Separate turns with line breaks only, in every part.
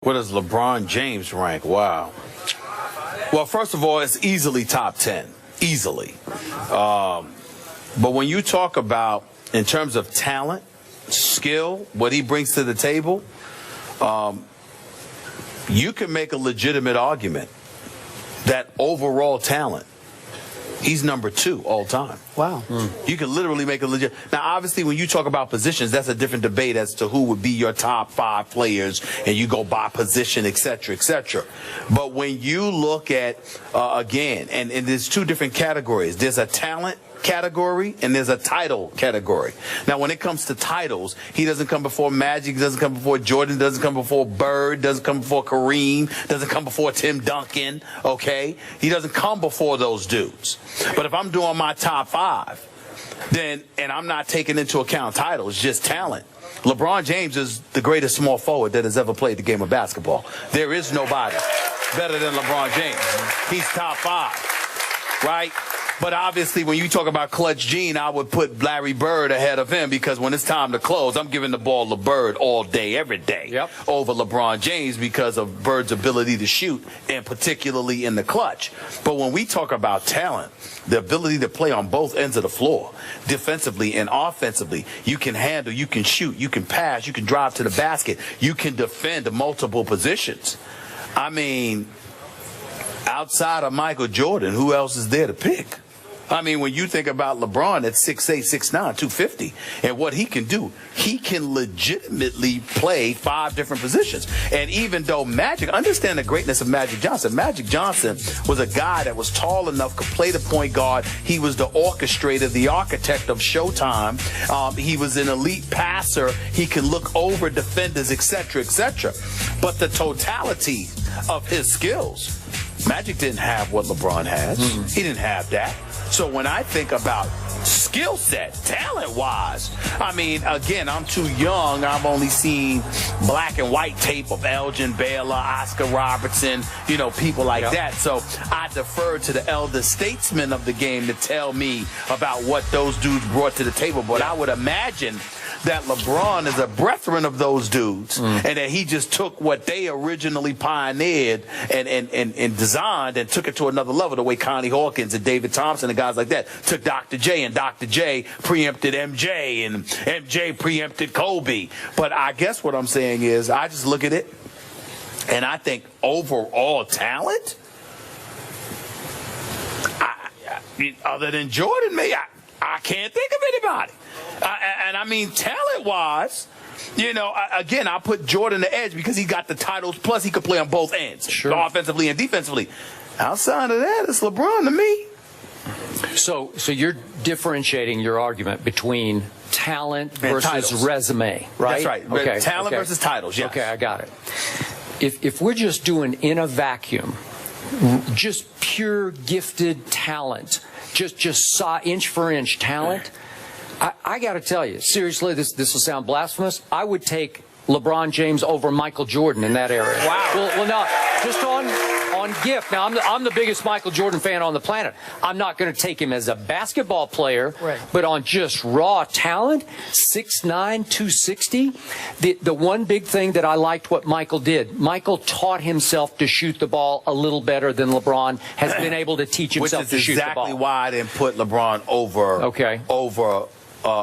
Where does LeBron James rank? Wow. Well, first of all, it's easily top 10. Easily. But when you talk about, in terms of talent, skill, what he brings to the table, you can make a legitimate argument that overall talent, he's number 2 all time.
Wow.
You can literally make a legit. Now, obviously, when you talk about positions, that's a different debate as to who would be your top 5 players, and you go by position, et cetera, et cetera. But when you look at, again, and there's 2 different categories. There's a talent category and there's a title category. Now, when it comes to titles, he doesn't come before Magic, doesn't come before Jordan, doesn't come before Bird, doesn't come before Kareem, doesn't come before Tim Duncan, okay? He doesn't come before those dudes. But if I'm doing my top 5, then, and I'm not taking into account titles, just talent, LeBron James is the greatest small forward that has ever played the game of basketball. There is nobody better than LeBron James. He's top 5, right? But obviously, when you talk about Clutch Gene, I would put Larry Bird ahead of him, because when it's time to close, I'm giving the ball to Bird all day, every day, over LeBron James, because of Bird's ability to shoot, and particularly in the clutch. But when we talk about talent, the ability to play on both ends of the floor, defensively and offensively, you can handle, you can shoot, you can pass, you can drive to the basket, you can defend multiple positions. I mean, outside of Michael Jordan, who else is there to pick? I mean, when you think about LeBron at 6'8", 6'9", 250, and what he can do, he can legitimately play 5 different positions. And even though Magic, understand the greatness of Magic Johnson. Magic Johnson was a guy that was tall enough, could play the point guard. He was the orchestrator, the architect of Showtime. He was an elite passer. He could look over defenders, et cetera, et cetera. But the totality of his skills, Magic didn't have what LeBron has. He didn't have that. So when I think about skill set, talent-wise, I mean, again, I'm too young. I've only seen black and white tape of Elgin Baylor, Oscar Robertson, you know, people like that. So I defer to the elder statesmen of the game to tell me about what those dudes brought to the table. But I would imagine that LeBron is a brethren of those dudes, and that he just took what they originally pioneered and designed and took it to another level, the way Connie Hawkins and David Thompson and guys like that took Dr. J, and Dr. J preempted MJ, and MJ preempted Kobe. But I guess what I'm saying is, I just look at it, and I think overall talent, other than Jordan, I can't think of anybody. And I mean, talent-wise, you know, again, I put Jordan the edge because he got the titles, plus he could play on both ends, offensively and defensively. Outside of that, it's LeBron to me.
So you're differentiating your argument between talent versus resume, right?
That's right.
Okay.
Talent versus titles, yes.
Okay, I got it. If we're just doing in a vacuum, just pure gifted talent, just inch for inch talent, I got to tell you, seriously, this will sound blasphemous. I would take LeBron James over Michael Jordan in that area.
Wow.
Well, now, just on gift. Now, I'm the biggest Michael Jordan fan on the planet. I'm not going to take him as a basketball player, but on just raw talent, 6'9", 260. The one big thing that I liked what Michael did, Michael taught himself to shoot the ball a little better than LeBron has been able to teach himself to shoot the ball.
Which is exactly why I didn't put LeBron over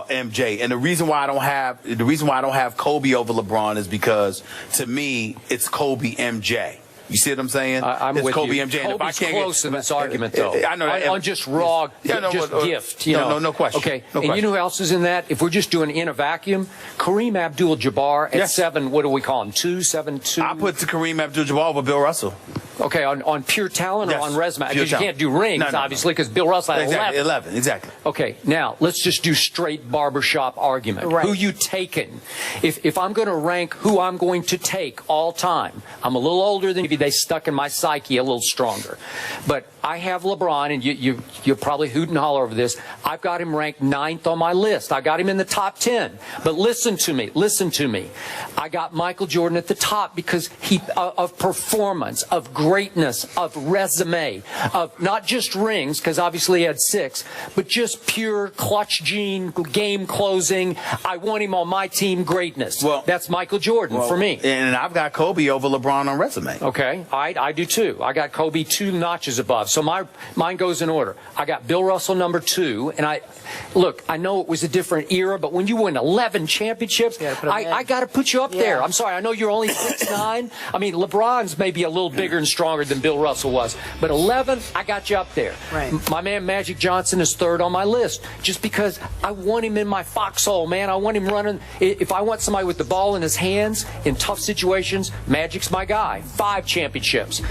MJ. And the reason why I don't have Kobe over LeBron is because, to me, it's Kobe MJ. You see what I'm saying?
I'm
it's
with
Kobe
you.
MJ.
Kobe's close in this argument, though.
I know that.
On just raw, gift.
No question.
Okay.
No question.
You know who else is in that? If we're just doing in a vacuum, Kareem Abdul-Jabbar at 7. What do we call him? 2'7", 2.
I put Kareem Abdul-Jabbar over Bill Russell.
Okay, on pure talent or on resume? Because you can't do rings, obviously, because Bill Russell had 11.
Exactly.
Okay, now let's just do straight barbershop argument. Who you taking? If I'm going to rank who I'm going to take all time, I'm a little older than maybe they stuck in my psyche a little stronger. But I have LeBron, and you're probably hoot and holler over this. I've got him ranked 9th on my list. I got him in the top 10. But listen to me. I got Michael Jordan at the top because of performance, of greatness of resume, of not just rings, because obviously he had 6, but just pure clutch gene, game closing. I want him on my team greatness. Well, that's Michael Jordan for me.
And I've got Kobe over LeBron on resume.
Okay, I do too. I got Kobe 2 notches above. So mine goes in order. I got Bill Russell number 2, and I know it was a different era, but when you win 11 championships, I got to put you up there. I'm sorry, I know you're only 6'9". I mean, LeBron's maybe a little bigger and stronger than Bill Russell was, but 11, I got you up there.
Right.
My man Magic Johnson is 3rd on my list, just because I want him in my foxhole, man. I want him running. If I want somebody with the ball in his hands in tough situations, Magic's my guy. 5 championships.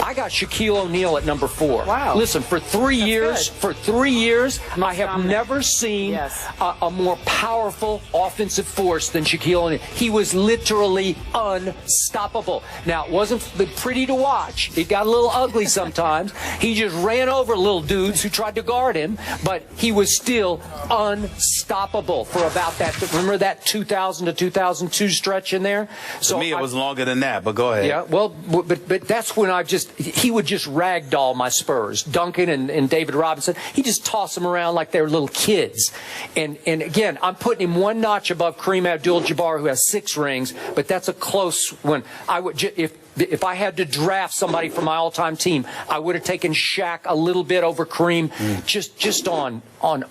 I got Shaquille O'Neal at number 4.
Wow.
Listen, for 3 years, I have never seen a more powerful offensive force than Shaquille O'Neal. He was literally unstoppable. Now, it wasn't pretty to watch. It got a little ugly sometimes. He just ran over little dudes who tried to guard him, but he was still unstoppable for about that. Remember that 2000 to 2002 stretch in there?
So to me, it was longer than that, but go ahead.
Yeah, well, but that's when he would just ragdoll my Spurs. Duncan and David Robinson, he just tossed them around like they were little kids. And again, I'm putting him 1 notch above Kareem Abdul-Jabbar, who has 6 rings, but that's a close one. I would, if I had to draft somebody for my all-time team, I would have taken Shaq a little bit over Kareem, just on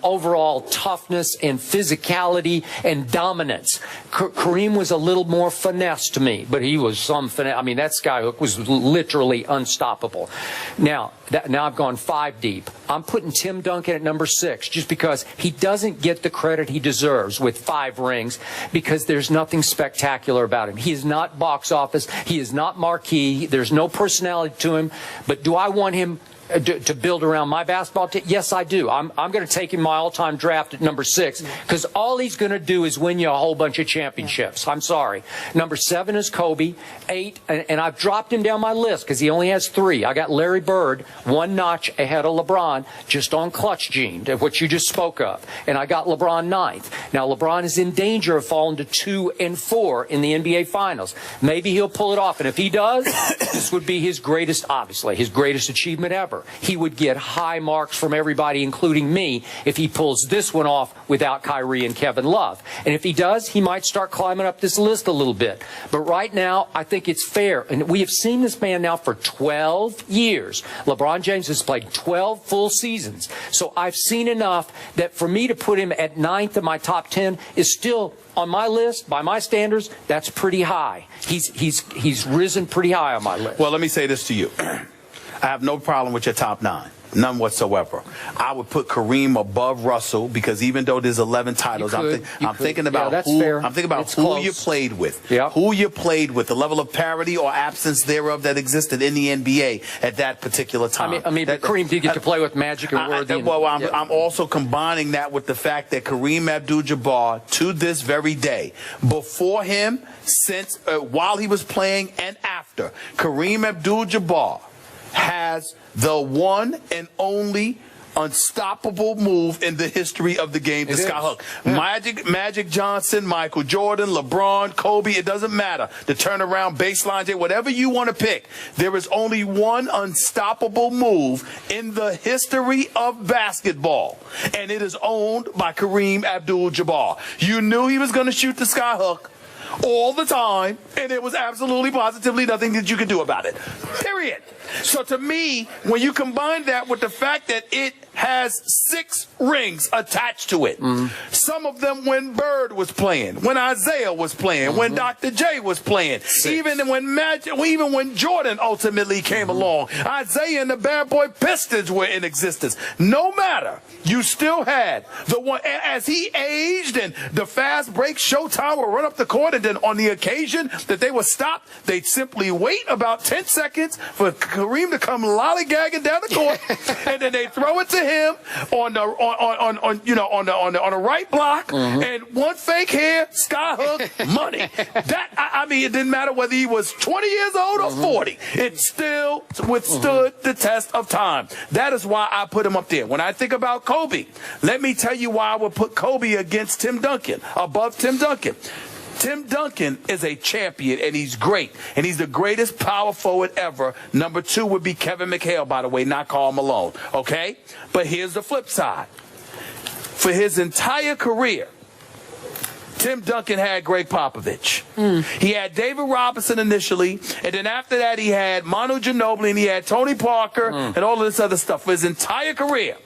overall toughness and physicality and dominance. Kareem was a little more finesse to me, but he was some finesse. I mean, that skyhook was literally unstoppable. Now I've gone 5 deep. I'm putting Tim Duncan at number 6 just because he doesn't get the credit he deserves with 5 rings, because there's nothing spectacular about him. He is not box office. He is not marquee. There's no personality to him. But do I want him to build around my basketball team? Yes, I do. I'm going to take him my all-time draft at number 6, because all he's going to do is win you a whole bunch of championships. I'm sorry. Number 7 is Kobe. 8, and I've dropped him down my list because he only has 3. I got Larry Bird 1 notch ahead of LeBron, just on clutch gene, what you just spoke of. And I got LeBron 9th. Now, LeBron is in danger of falling to 2 and 4 in the NBA Finals. Maybe he'll pull it off, and if he does, this would be his greatest, obviously, his greatest achievement ever. He would get high marks from everybody, including me, if he pulls this one off without Kyrie and Kevin Love. And if he does, he might start climbing up this list a little bit. But right now, I think it's fair. And we have seen this man now for 12 years. LeBron James has played 12 full seasons. So I've seen enough that for me to put him at 9th in my top 10 is still, on my list, by my standards, that's pretty high. He's risen pretty high on my list.
Well, let me say this to you. I have no problem with your top 9. None whatsoever. I would put Kareem above Russell, because even though there's 11 titles, I'm thinking about who you played with.
Yep.
Who you played with, the level of parity or absence thereof that existed in the NBA at that particular time.
I mean, Kareem did get to play with Magic and Worthy.
I'm also combining that with the fact that Kareem Abdul-Jabbar, to this very day, before him, since while he was playing and after, Kareem Abdul-Jabbar has the one and only unstoppable move in the history of the game, the skyhook. Yeah. Magic Johnson, Michael Jordan, LeBron, Kobe, it doesn't matter. The turnaround, baseline, whatever you want to pick. There is only one unstoppable move in the history of basketball, and it is owned by Kareem Abdul-Jabbar. You knew he was going to shoot the skyhook all the time, and there was absolutely positively nothing that you could do about it. Period. So to me, when you combine that with the fact that it has 6 rings attached to it, some of them when Bird was playing, when Isaiah was playing, when Dr. J was playing, even when Jordan ultimately came along, Isaiah and the Bad Boy Pistons were in existence. No matter, you still had the one, as he aged and the fast break Showtime would run up the court, and then on the occasion that they were stopped, they'd simply wait about 10 seconds for Kareem to come lollygagging down the court, and then they throw it to him on the right block, and one fake hair, skyhook, money. That I mean, it didn't matter whether he was 20 years old or 40. It still withstood the test of time. That is why I put him up there. When I think about Kobe, let me tell you why I would put Kobe against Tim Duncan, above Tim Duncan. Tim Duncan is a champion, and he's great. And he's the greatest power forward ever. Number 2 would be Kevin McHale, by the way, not Karl Malone. Okay? But here's the flip side. For his entire career, Tim Duncan had Greg Popovich. He had David Robinson initially, and then after that he had Manu Ginobili, and he had Tony Parker, and all of this other stuff for his entire career.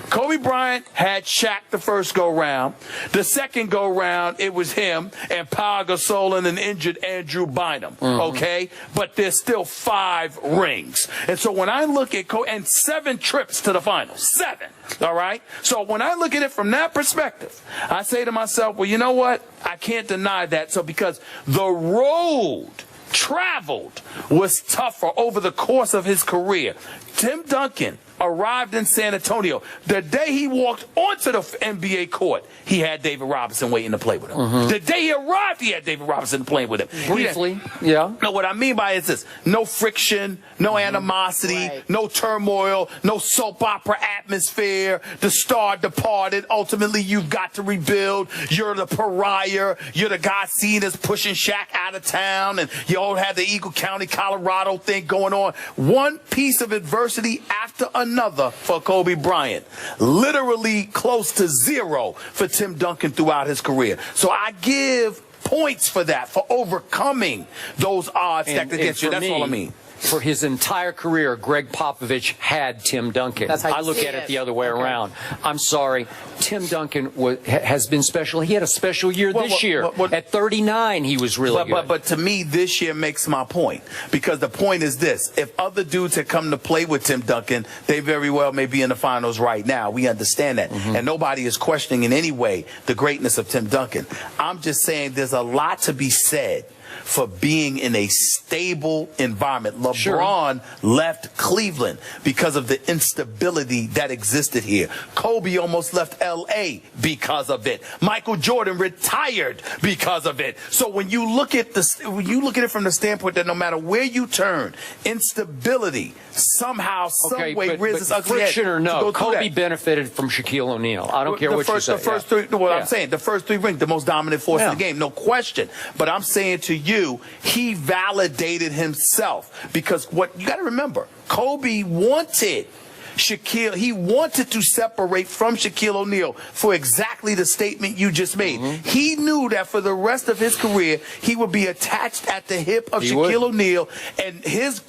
Kobe Bryant had Shaq the first go-round. The second go-round, it was him and Pau Gasol and an injured Andrew Bynum, okay? But there's still 5 rings. And so when I look at Kobe, and 7 trips to the finals, 7, all right? So when I look at it from that perspective, I say to myself, well, you know what? I can't deny that. So because the road traveled was tougher over the course of his career, Tim Duncan arrived in San Antonio. The day he walked onto the NBA court, he had David Robinson waiting to play with him. The day he arrived, he had David Robinson playing with him.
Briefly, yeah.
No, what I mean by it is this: no friction, no animosity, no turmoil, no soap opera atmosphere. The star departed. Ultimately, you've got to rebuild. You're the pariah. You're the guy seen as pushing Shaq out of town, and you all had the Eagle County, Colorado thing going on. One piece of adversity after another for Kobe Bryant. Literally close to 0 for Tim Duncan throughout his career. So I give points for that, for overcoming those odds stacked against you. That's all I mean.
For his entire career, Greg Popovich had Tim Duncan.
That's how you
I look
see
at it
it
the other way around. I'm sorry. Tim Duncan has been special. He had a special year this year. At 39, he was really good.
But to me, this year makes my point. Because the point is this. If other dudes had come to play with Tim Duncan, they very well may be in the finals right now. We understand that. And nobody is questioning in any way the greatness of Tim Duncan. I'm just saying there's a lot to be said for being in a stable environment. LeBron left Cleveland because of the instability that existed here. Kobe almost left L.A. because of it. Michael Jordan retired because of it. So when you look at it from the standpoint that no matter where you turn, instability somehow, some way rears its ugly head.
Friction or no, Kobe benefited from Shaquille O'Neal. I don't care what you say.
The first 3, I'm saying, the first 3 rings, the most dominant force in the game, no question. But I'm saying to you, he validated himself, because what you got to remember, Kobe wanted Shaquille, he wanted to separate from Shaquille O'Neal for exactly the statement you just made. He knew that for the rest of his career, he would be attached at the hip of Shaquille O'Neal, and his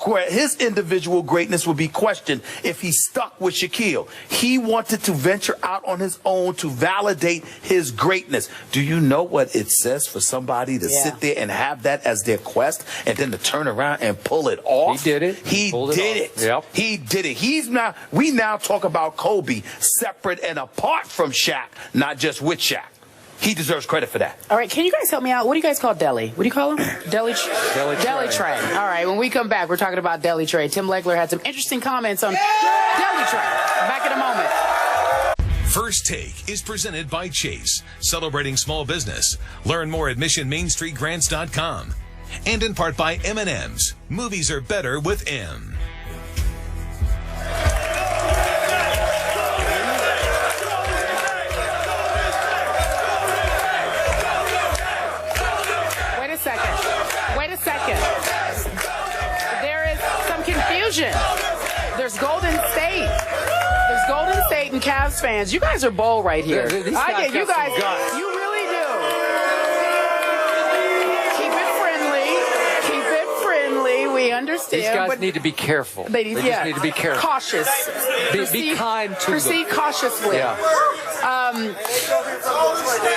individual greatness would be questioned if he stuck with Shaquille. He wanted to venture out on his own to validate his greatness. Do you know what it says for somebody to sit there and have that as their quest, and then to turn around and pull it off?
He did it.
He did it.
Yep.
He did it. We now talk about Kobe separate and apart from Shaq, not just with Shaq. He deserves credit for that.
All right, can you guys help me out? What do you guys call Deli? What do you call him? Deli Tray. All right, when we come back, we're talking about Deli Tray. Tim Legler had some interesting comments on Deli Tray. Back in a moment.
First Take is presented by Chase, celebrating small business. Learn more at missionmainstreetgrants.com. And in part by M&M's. Movies are better with M.
Wait a second. There is some confusion. There's Golden State. There's Golden State and Cavs fans. You guys are bold right here. I get you guys. You really do. Keep it friendly. Keep it friendly. We understand.
These guys need to be careful. They just need to be careful.
Cautious.
Be kind to them.
Proceed cautiously.
Yeah.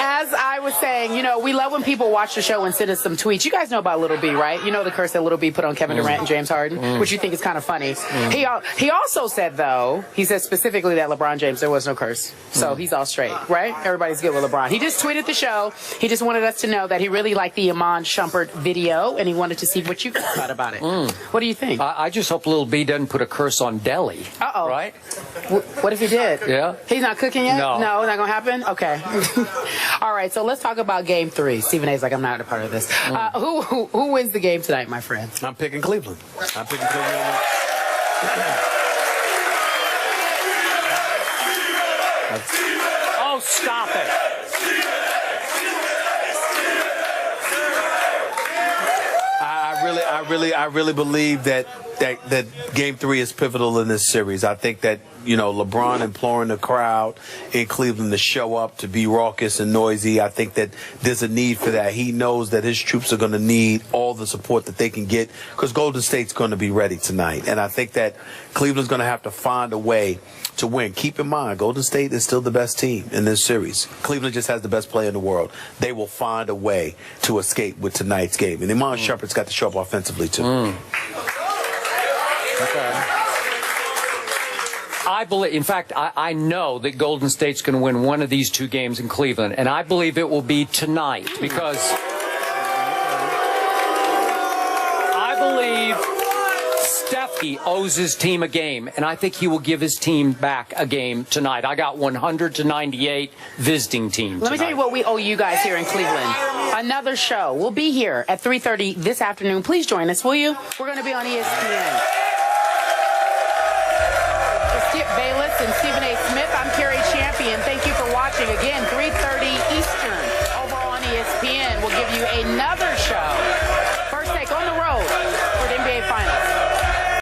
As I was saying, you know, we love when people watch the show and send us some tweets. You guys know about Little B, right? You know the curse that Little B put on Kevin Durant and James Harden, which you think is kind of funny. He also said, though, he said specifically that LeBron James, there was no curse. So he's all straight, right? Everybody's good with LeBron. He just tweeted the show. He just wanted us to know that he really liked the Iman Shumpert video, and he wanted to see what you thought about it. What do you think?
I just hope Little B doesn't put a curse on Deli.
Uh-oh.
Right?
What if he did?
Yeah.
He's not cooking yet?
No.
No, not going to happen? Okay. All right, so let's talk about Game 3. Stephen A's like, I'm not a part of this. Who wins the game tonight, my friend?
I'm picking Cleveland. I'm picking Cleveland.
Oh, stop it.
I really believe that Game 3 is pivotal in this series. I think that, LeBron imploring the crowd in Cleveland to show up, to be raucous and noisy. I think that there's a need for that. He knows that his troops are going to need all the support that they can get because Golden State's going to be ready tonight. And I think that Cleveland's going to have to find a way to win. Keep in mind, Golden State is still the best team in this series. Cleveland just has the best player in the world. They will find a way to escape with tonight's game. And Iman Shumpert's got to show up offensively, too.
Okay. I believe, in fact, I know that Golden State's going to win one of these 2 games in Cleveland, and I believe it will be tonight because I believe Steffi owes his team a game, and I think he will give his team back a game tonight. I got 100-98 visiting team.
Let me tell you what we owe you guys here in Cleveland. Another show. We'll be here at 3:30 this afternoon. Please join us, will you? We're going to be on ESPN. Bayless and Stephen A. Smith. I'm Carrie Champion. Thank you for watching. Again, 3:30 Eastern over on ESPN. We'll give you another show